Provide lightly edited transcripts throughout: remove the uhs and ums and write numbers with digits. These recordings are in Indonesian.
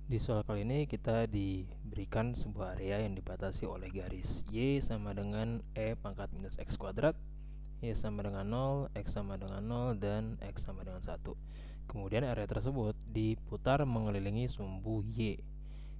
Di soal kali ini kita diberikan sebuah area yang dibatasi oleh garis Y sama dengan E pangkat minus X kuadrat, Y sama dengan 0, X sama dengan 0, dan X sama dengan 1. Kemudian area tersebut diputar mengelilingi sumbu Y.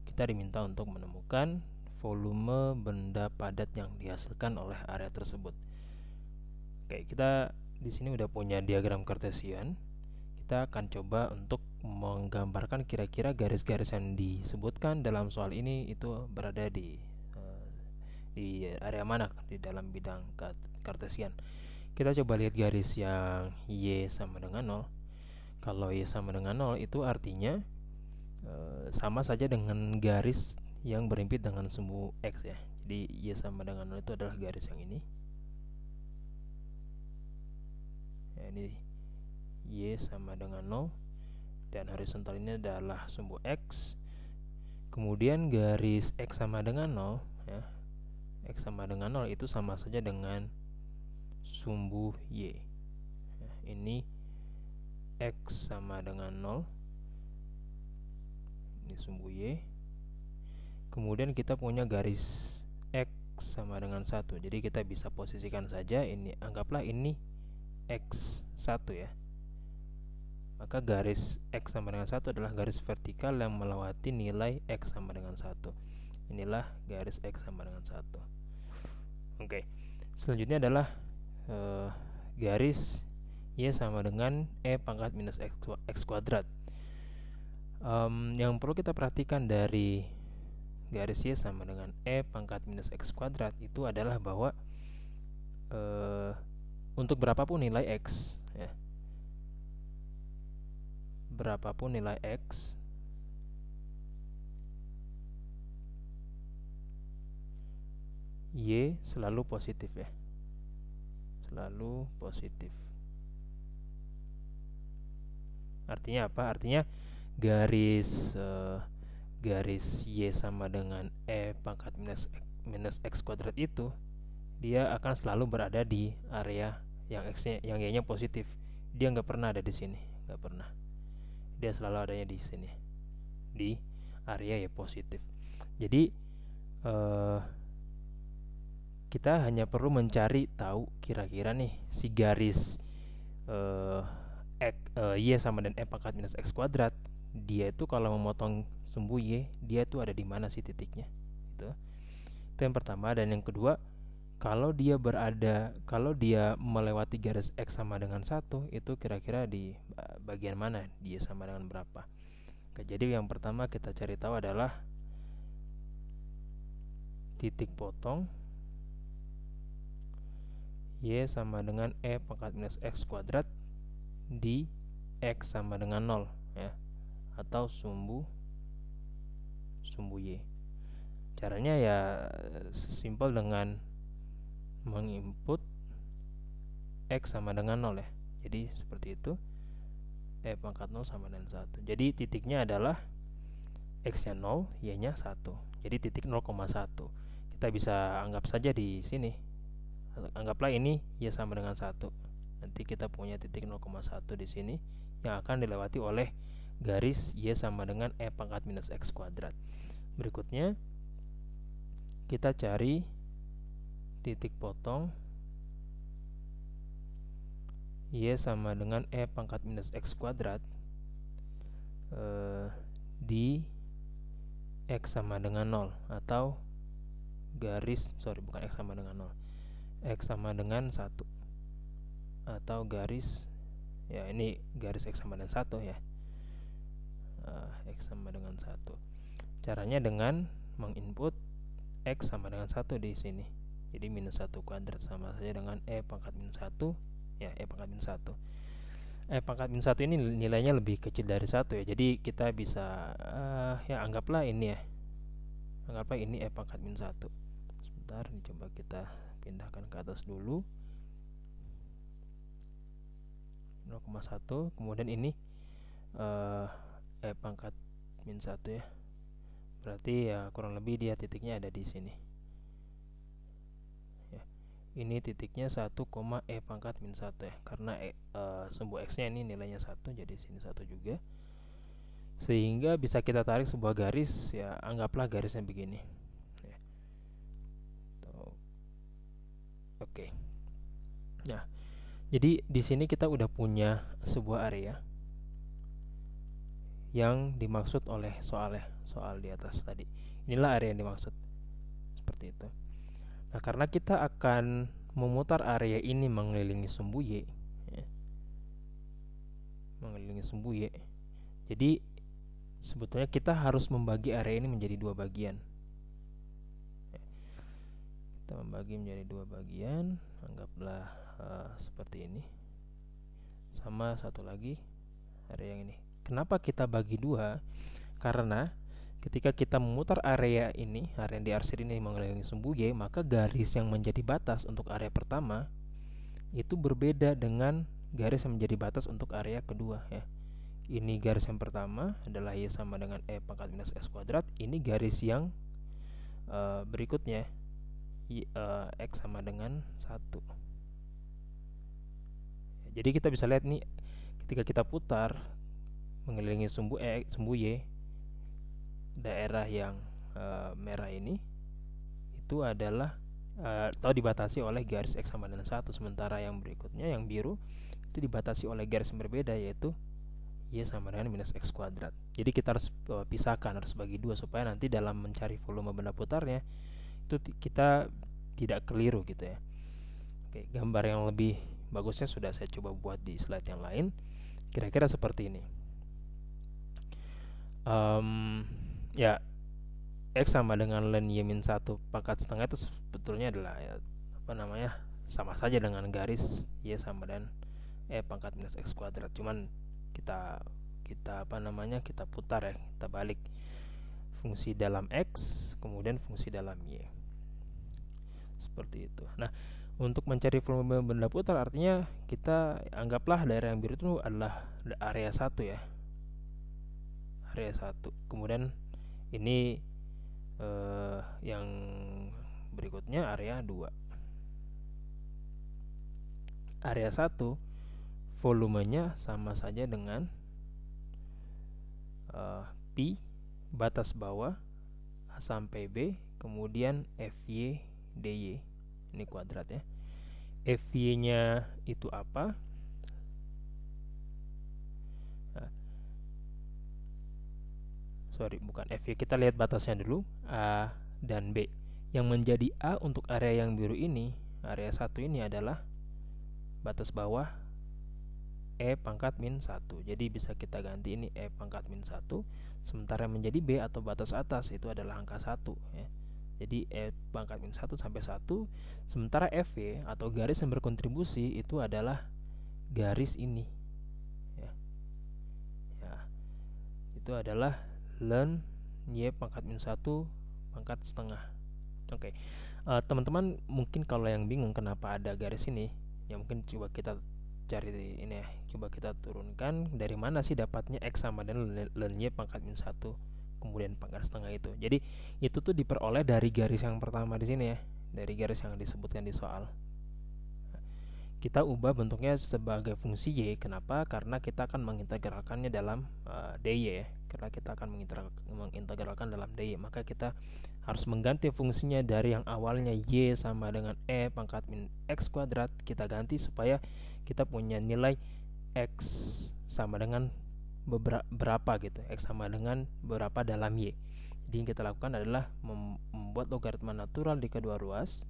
Kita diminta untuk menemukan volume benda padat yang dihasilkan oleh area tersebut. Oke, kita di sini udah punya diagram Cartesian. Kita akan coba untuk menggambarkan kira-kira garis-garis yang disebutkan dalam soal ini itu berada di area mana di dalam bidang Cartesian. Kita coba lihat garis yang Y sama dengan 0. Kalau Y sama dengan 0 itu artinya sama saja dengan garis yang berhimpit dengan sumbu X ya. Jadi Y sama dengan 0 itu adalah garis yang ini. Ya, ini Y sama dengan 0 dan horizontal ini adalah sumbu X. Kemudian garis X sama dengan 0 ya. X sama dengan 0 itu sama saja dengan sumbu Y ya, ini X sama dengan 0, ini sumbu Y. Kemudian kita punya garis X sama dengan 1. Jadi kita bisa posisikan saja ini, anggaplah ini X1 ya. Maka garis X sama dengan 1 adalah garis vertikal yang melewati nilai X sama dengan 1. Inilah garis X sama dengan 1. Oke. Selanjutnya adalah garis Y sama dengan E pangkat minus X kuadrat. Yang perlu kita perhatikan dari garis Y sama dengan E pangkat minus X kuadrat itu adalah bahwa untuk berapapun nilai X ya, berapapun nilai X, Y selalu positif ya, selalu positif. Artinya apa? Artinya garis Y sama dengan E pangkat minus X kuadrat itu dia akan selalu berada di area yang X-nya, yang Y-nya positif. Dia nggak pernah ada di sini, nggak pernah. Dia selalu adanya di sini, di area Y positif. Jadi kita hanya perlu mencari tahu kira-kira nih si garis Y sama dengan E pangkat minus X kuadrat, dia itu kalau memotong sumbu Y, dia itu ada di mana sih titiknya gitu. Itu yang pertama. Dan yang kedua, kalau dia melewati garis X sama dengan 1, itu kira-kira di bagian mana dia sama dengan berapa. Oke, jadi yang pertama kita cari tahu adalah titik potong Y sama dengan E pangkat minus X kuadrat di X sama dengan 0 ya, atau sumbu Y. Caranya ya sesimpel dengan menginput X sama dengan 0 ya. Jadi seperti itu, E pangkat 0 sama dengan 1. Jadi titiknya adalah X nya 0, Y nya 1. Jadi titik 0,1. Kita bisa anggap saja di sini, anggaplah ini Y sama dengan 1. Nanti kita punya titik 0,1 di sini yang akan dilewati oleh garis Y sama dengan E pangkat minus X kuadrat. Berikutnya kita cari titik potong Y sama dengan E pangkat minus X kuadrat di X sama dengan 0, atau bukan X sama dengan 0, X sama dengan 1, atau garis ya, ini garis X sama dengan 1 ya, X sama dengan 1. Caranya dengan menginput X sama dengan 1 di sini. Jadi minus 1 kuadrat sama saja dengan E pangkat minus 1 ya, E pangkat minus 1. E pangkat minus 1 ini nilainya lebih kecil dari 1 ya. Jadi kita bisa ya anggaplah ini ya, anggaplah ini E pangkat minus 1. Sebentar, coba kita pindahkan ke atas dulu, 0,1. Kemudian ini E pangkat min 1 ya. Berarti ya kurang lebih dia titiknya ada di sini ya. Ini titiknya 1, E pangkat min 1 ya. Karena sumbu X nya ini nilainya 1, jadi sini 1 juga. sehingga bisa kita tarik sebuah garis, ya anggaplah garisnya begini ya. Oke. Nah, jadi di sini kita udah punya sebuah area yang dimaksud oleh soal di atas tadi. Inilah area yang dimaksud, seperti itu. Nah, karena kita akan memutar area ini mengelilingi sumbu Y ya, mengelilingi sumbu Y, jadi sebetulnya kita harus membagi area ini menjadi dua bagian. Kita membagi menjadi dua bagian, anggaplah seperti ini. Sama satu lagi area yang ini. Kenapa kita bagi dua? Karena ketika kita memutar area ini, area yang diarsir ini mengelilingi sumbu Y, maka garis yang menjadi batas untuk area pertama itu berbeda dengan garis yang menjadi batas untuk area kedua ya. Ini garis yang pertama adalah Y sama dengan E pangkat minus X kuadrat. Ini garis yang berikutnya X sama dengan 1. Jadi kita bisa lihat nih, ketika kita putar mengelilingi sumbu Y, daerah yang merah ini itu adalah atau dibatasi oleh garis X sama dengan 1. Sementara yang berikutnya yang biru itu dibatasi oleh garis yang berbeda, yaitu Y sama dengan minus X kuadrat. Jadi kita harus pisahkan, harus bagi dua supaya nanti dalam mencari volume benda putarnya itu kita tidak keliru gitu ya. Oke, gambar yang lebih bagusnya sudah saya coba buat di slide yang lain. Kira-kira seperti ini. Ya, X sama dengan ln Y-1 pangkat setengah itu sebetulnya adalah ya, sama saja dengan garis Y sama dengan E pangkat minus X kuadrat. Cuman kita putar ya, kita balik fungsi dalam X kemudian fungsi dalam Y, seperti itu. Nah, untuk mencari volume benda putar artinya kita anggaplah daerah yang biru itu adalah area 1 ya, area 1. Kemudian ini yang berikutnya area 2. Area 1 volumenya sama saja dengan pi batas bawah A sampai B kemudian FY DY, ini kuadrat ya. FY nya itu apa? Bukan FY, kita lihat batasnya dulu, A dan B. Yang menjadi A untuk area yang biru ini, area 1 ini adalah batas bawah E pangkat min 1. Jadi bisa kita ganti ini E pangkat min 1. Sementara yang menjadi B atau batas atas itu adalah angka 1 ya. Jadi E pangkat min 1 sampai 1. Sementara FY atau garis yang berkontribusi itu adalah garis ini ya. Itu adalah ln Y pangkat min 1 pangkat setengah. Oke. Teman-teman mungkin kalau yang bingung kenapa ada garis ini, ya mungkin coba kita cari ini ya, coba kita turunkan dari mana sih dapatnya X sama dengan ln Y pangkat min 1 kemudian pangkat setengah itu. Jadi itu tuh diperoleh dari garis yang pertama di sini ya, dari garis yang disebutkan di soal. Kita ubah bentuknya sebagai fungsi Y. Kenapa? Karena kita akan mengintegralkannya dalam DY ya. Karena kita akan mengintegralkan dalam DY, maka kita harus mengganti fungsinya dari yang awalnya Y sama dengan E pangkat min X kuadrat, kita ganti supaya kita punya nilai X sama dengan berapa gitu, X sama dengan berapa dalam Y. Jadi yang kita lakukan adalah membuat logaritma natural di kedua ruas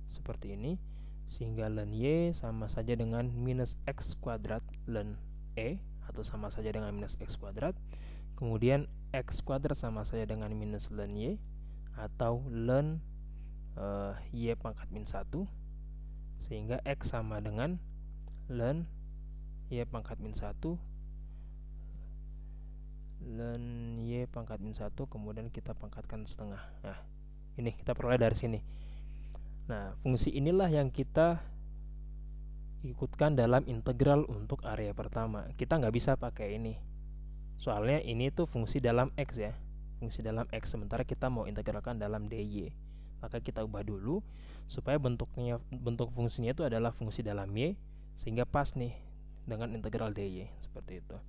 seperti ini, sehingga ln Y sama saja dengan minus X kuadrat ln E, atau sama saja dengan minus X kuadrat. Kemudian X kuadrat sama saja dengan minus ln Y, atau ln Y pangkat min 1, sehingga X sama dengan ln Y pangkat min 1 ln Y pangkat min 1 kemudian kita pangkatkan setengah. Nah, ini kita peroleh dari sini. Nah, fungsi inilah yang kita ikutkan dalam integral untuk area pertama. Kita nggak bisa pakai ini, soalnya ini tuh fungsi dalam X ya, fungsi dalam X, sementara kita mau integralkan dalam DY. Maka kita ubah dulu supaya bentuk fungsinya itu adalah fungsi dalam Y, sehingga pas nih dengan integral DY seperti itu.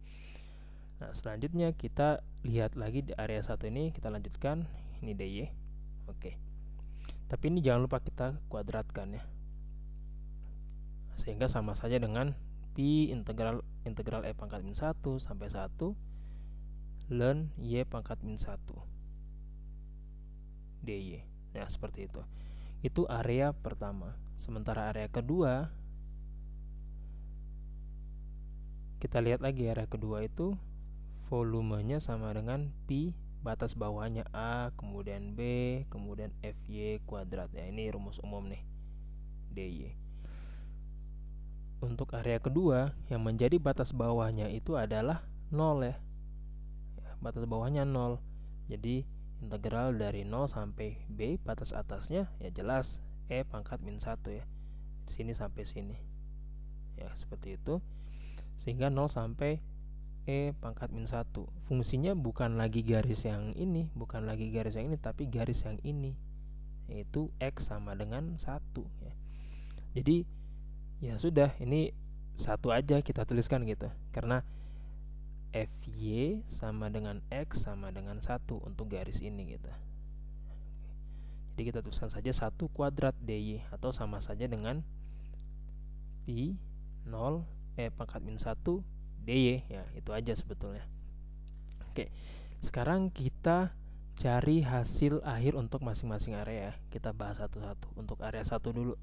Nah, selanjutnya kita lihat lagi di area 1 ini, kita lanjutkan. Ini dy. Oke. Tapi ini jangan lupa kita kuadratkan ya. Sehingga sama saja dengan pi integral e pangkat min 1 sampai 1 ln y pangkat min 1 dy. Nah, seperti itu. Itu area pertama. Sementara area kedua, kita lihat lagi area kedua itu volumenya sama dengan pi, batas bawahnya A, kemudian B, kemudian FY kuadrat. Ya, ini rumus umum nih, dy. Untuk area kedua, yang menjadi batas bawahnya itu adalah 0 ya. Batas bawahnya 0. Jadi integral dari 0 sampai B, batas atasnya ya jelas E pangkat min 1 ya. Sini sampai sini. Ya, seperti itu. Sehingga 0 sampai E pangkat min 1. Fungsinya bukan lagi garis yang ini, tapi garis yang ini, yaitu X sama dengan 1 ya. Jadi ya sudah, ini satu aja kita tuliskan gitu, karena FY sama dengan X sama dengan 1 untuk garis ini gitu. Jadi kita tuliskan saja 1 kuadrat dy, atau sama saja dengan pi 0 E pangkat min 1 dy ya, itu aja sebetulnya. Oke, sekarang kita cari hasil akhir untuk masing-masing area. Kita bahas satu-satu. Untuk area 1 dulu.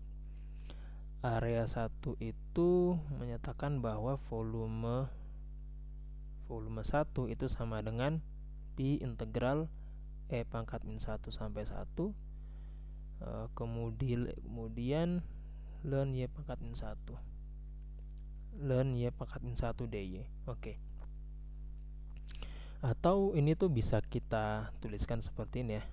Area 1 itu menyatakan bahwa volume 1 itu sama dengan pi integral E pangkat min 1 sampai 1 kemudian ln Y pangkat min 1 dy. Oke. Atau ini tuh bisa kita tuliskan seperti ini ya,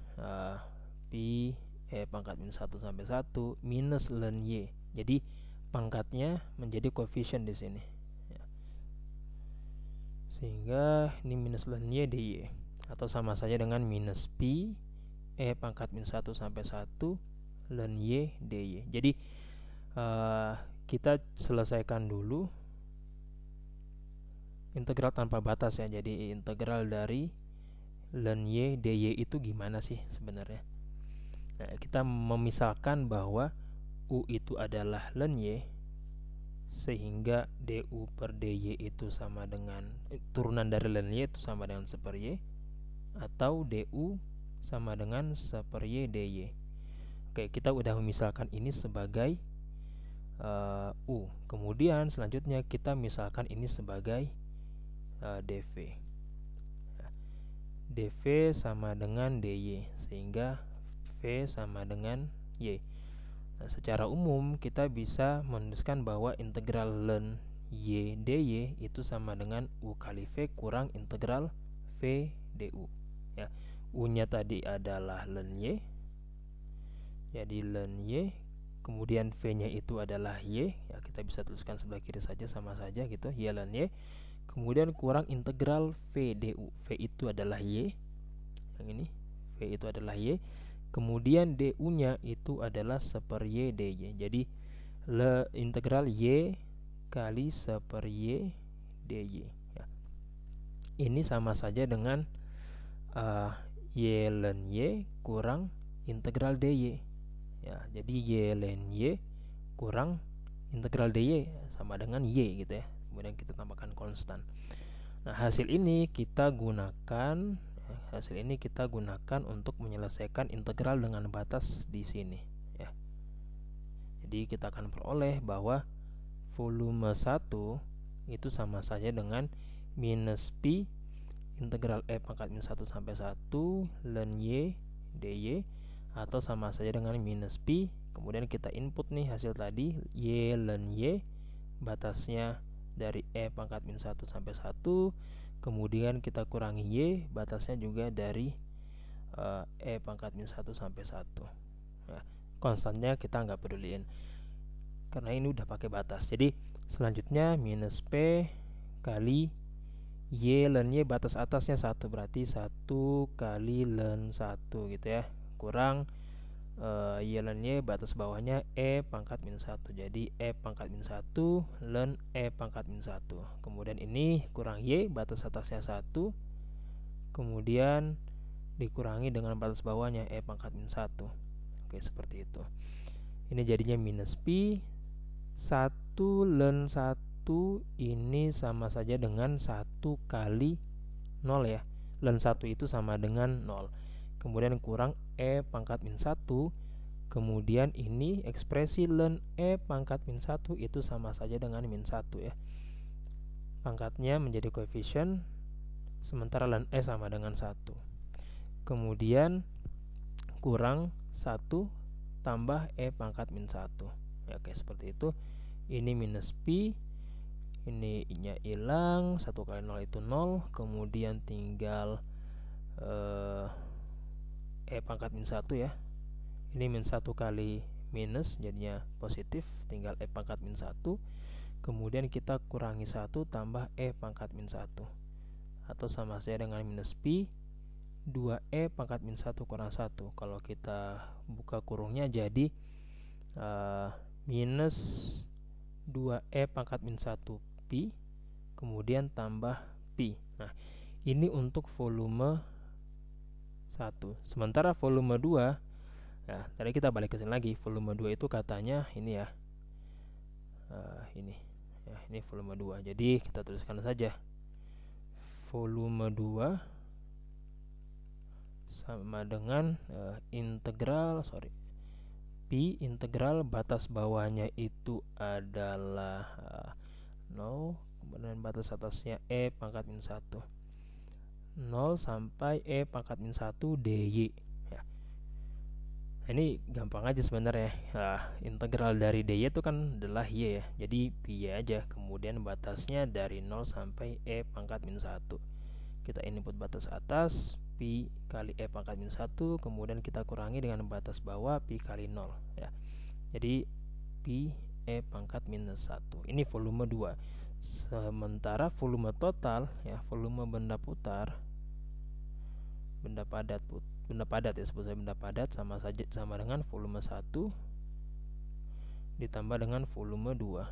pi E pangkat min 1 sampai 1 minus ln Y. Jadi pangkatnya menjadi koefisien di sini ya. Sehingga ini minus ln Y dy, atau sama saja dengan minus pi E pangkat min 1 sampai 1 ln Y dy. Jadi kita selesaikan dulu integral tanpa batas ya. Jadi integral dari ln Y dy itu gimana sih sebenarnya? Nah, kita memisalkan bahwa U itu adalah ln Y, sehingga du per dy itu sama dengan turunan dari ln Y itu sama dengan 1 per Y, atau du sama dengan 1 per Y dy. Oke, kita udah memisalkan ini sebagai U. Kemudian selanjutnya kita misalkan ini sebagai dv. dv sama dengan dy, sehingga v sama dengan y. Nah, secara umum kita bisa menuliskan bahwa integral ln Y dy itu sama dengan U kali V kurang integral V du ya. U-nya tadi adalah ln Y, jadi ln Y, kemudian V-nya itu adalah Y ya, kita bisa tuliskan sebelah kiri saja, sama saja gitu, Y ln Y, kemudian kurang integral V du. V itu adalah Y, yang ini V itu adalah Y, kemudian du-nya itu adalah 1 per Y dy. Jadi integral Y kali 1 per Y dy ya. Ini sama saja dengan Y ln Y kurang integral dy ya. Jadi Y ln Y kurang integral dy sama dengan Y gitu ya. Kemudian kita tambahkan konstan. Nah, hasil ini kita gunakan untuk menyelesaikan integral dengan batas di sini ya. Jadi kita akan peroleh bahwa volume 1 itu sama saja dengan minus pi integral E pangkat min 1 sampai 1 ln Y dy, atau sama saja dengan minus pi, kemudian kita input nih hasil tadi, Y ln Y, batasnya dari E pangkat min 1 sampai 1, kemudian kita kurangi Y, batasnya juga dari E pangkat min 1 sampai 1 ya. Konstannya kita nggak peduliin karena ini udah pakai batas. Jadi selanjutnya minus P kali Y ln Y, batas atasnya 1, berarti 1 kali ln 1 gitu ya, kurang Y ln Y batas bawahnya E pangkat minus 1. Jadi E pangkat minus 1 ln E pangkat minus 1. Kemudian ini kurang Y, batas atasnya 1. Kemudian dikurangi dengan batas bawahnya E pangkat minus 1. Oke, seperti itu. Ini jadinya minus pi 1 ln 1 ini sama saja dengan 1 kali 0 ya. Ln 1 itu sama dengan 0. Kemudian kurang E pangkat min 1. Kemudian ini ekspresi ln E pangkat min 1 itu sama saja dengan min 1 ya. Pangkatnya menjadi koefisien, sementara ln E sama dengan 1. Kemudian kurang 1 tambah E pangkat min 1 ya, oke, seperti itu. Ini minus pi, ini nya hilang, 1 kali 0 itu 0. Kemudian tinggal E pangkat min 1 ya. Ini min 1 kali minus, jadinya positif, tinggal E pangkat min 1. Kemudian kita kurangi 1 tambah E pangkat min 1, atau sama saja dengan minus pi 2E pangkat min 1 kurang 1. Kalau kita buka kurungnya jadi minus 2E pangkat min 1 pi, kemudian tambah pi. Nah, ini untuk volume 1. Sementara volume 2, ya, tadi kita balik ke sini lagi. Volume 2 itu katanya ini ya. Ini volume 2. Jadi kita tuliskan saja. Volume 2 sama dengan pi integral batas bawahnya itu adalah 0, kemudian batas atasnya E pangkat min 1. 0 sampai E pangkat min 1 dy ya. Ini gampang aja sebenarnya. Integral dari dy itu kan adalah y ya. Jadi pi y aja. Kemudian batasnya dari 0 sampai E pangkat min 1. Kita input batas atas pi kali E pangkat min 1, kemudian kita kurangi dengan batas bawah pi kali 0 ya. Jadi pi E pangkat minus 1. Ini volume 2. Sementara volume total ya, volume benda putar, benda padat ya, sebut saja benda padat, sama dengan volume 1 ditambah dengan volume 2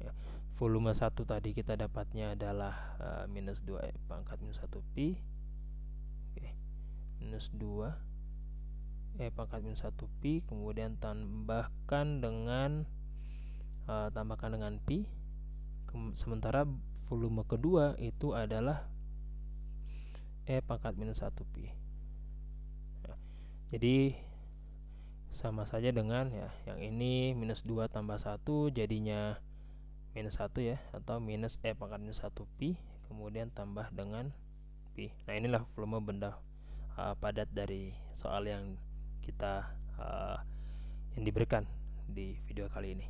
ya. Volume 1 tadi kita dapatnya adalah minus 2 pangkat minus 1 pi. Oke. Minus 2 pangkat minus 1 pi, kemudian tambahkan dengan pi. Sementara volume kedua itu adalah pangkat minus 1 pi ya. Jadi sama saja dengan ya, yang ini minus 2 tambah 1 jadinya minus 1 ya, atau minus pangkat minus 1 pi, kemudian tambah dengan pi. Nah, inilah volume benda padat dari soal yang kita yang diberikan di video kali ini.